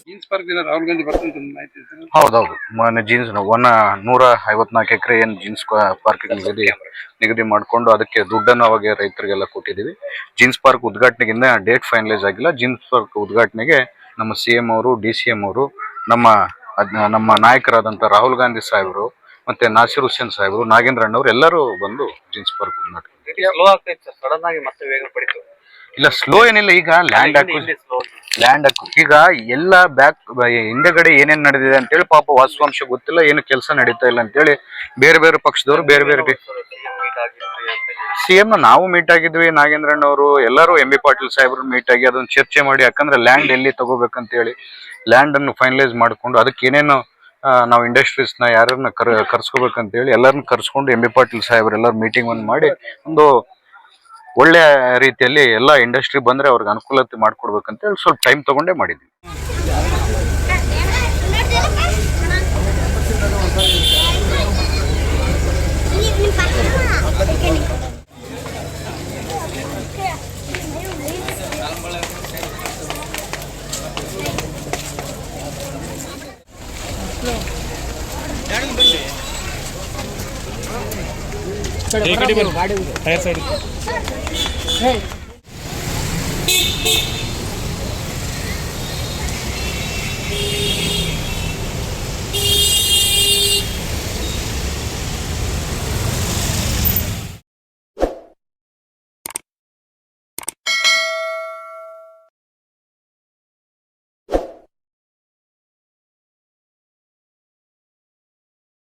Jeans park Rahul Gandhi ಬರ್ತಂತ ಮಾಹಿತಿ ಇದೆ. ಹೌದೌದು, ಮೊನ್ನೆ ಜೀನ್ಸ್ 154 ಎಕರೆ ಏನು ಜೀನ್ಸ್ ಪಾರ್ಕ್ ನಿಗದಿ ಮಾಡಿಕೊಂಡು ಅದಕ್ಕೆ ದುಡ್ಡನ್ನು ಅವಾಗ ರೈತರಿಗೆಲ್ಲ ಕೊಟ್ಟಿದ್ದೀವಿ. ಜೀನ್ಸ್ ಪಾರ್ಕ್ ಉದ್ಘಾಟನೆಗಿಂತ ಡೇಟ್ ಫೈನಲೈಸ್ ಆಗಿಲ್ಲ. ಜೀನ್ಸ್ ಪಾರ್ಕ್ ಉದ್ಘಾಟನೆಗೆ ನಮ್ಮ CM ಅವರು, DCM ಅವರು, ನಮ್ಮ ನಾಯಕರಾದಂಥ ರಾಹುಲ್ ಗಾಂಧಿ ಸಾಹೇಬರು, ಮತ್ತೆ ನಾಸಿರ್ ಹುಸೇನ್ ಸಾಹೇಬರು, ನಾಗೇಂದ್ರ ಅಣ್ಣವ್ರು ಎಲ್ಲರೂ ಬಂದು ಜೀನ್ಸ್ ಪಾರ್ಕ್ ಉದ್ಘಾಟನೆ. ಇಲ್ಲ, ಸ್ಲೋ ಏನಿಲ್ಲ. ಈಗ ಲ್ಯಾಂಡ್ ಈಗ ಎಲ್ಲ ಹಿಂದೆಗಡೆ ಏನೇನ್ ನಡೆದಿದೆ ಅಂತೇಳಿ ಪಾಪ ವಾಸ್ತವಾಂಶ ಗೊತ್ತಿಲ್ಲ, ಏನು ಕೆಲಸ ನಡೀತಾ ಇಲ್ಲ ಅಂತೇಳಿ ಬೇರೆ ಬೇರೆ ಪಕ್ಷದವರು ಬೇರೆ ಬೇರೆ CM ನಾವು ಮೀಟ್ ಆಗಿದ್ವಿ, ನಾಗೇಂದ್ರಣ್ಣವರು ಎಲ್ಲರೂ, MB ಪಾಟೀಲ್ ಸಾಹೇಬ್ರು ಮೀಟ್ ಆಗಿ ಅದನ್ನ ಚರ್ಚೆ ಮಾಡಿ, ಯಾಕಂದ್ರೆ ಲ್ಯಾಂಡ್ ಎಲ್ಲಿ ತಗೋಬೇಕಂತ ಹೇಳಿ ಲ್ಯಾಂಡ್ ಅನ್ನು ಫೈನಲೈಸ್ ಮಾಡ್ಕೊಂಡು ಅದಕ್ಕೆ ಏನೇನು ನಾವು ಇಂಡಸ್ಟ್ರೀಸ್ ನ ಯಾರನ್ನ ಕರ್ಸ್ಕೋಬೇಕಂತ ಹೇಳಿ ಎಲ್ಲರನ್ನ ಕರ್ಸ್ಕೊಂಡು MB ಪಾಟೀಲ್ ಸಾಹೇಬ್ರು ಎಲ್ಲರೂ ಮೀಟಿಂಗ್ ಒಂದು ಮಾಡಿ ಒಂದು ಒಳ್ಳೆ ರೀತಿಯಲ್ಲಿ ಎಲ್ಲ ಇಂಡಸ್ಟ್ರಿ ಬಂದ್ರೆ ಅವ್ರಿಗೆ ಅನುಕೂಲತೆ ಮಾಡ್ಕೊಡ್ಬೇಕಂತ ಹೇಳಿ ಸ್ವಲ್ಪ ಟೈಮ್ ತಗೊಂಡೇ ಮಾಡಿದ್ವಿ. Tyre side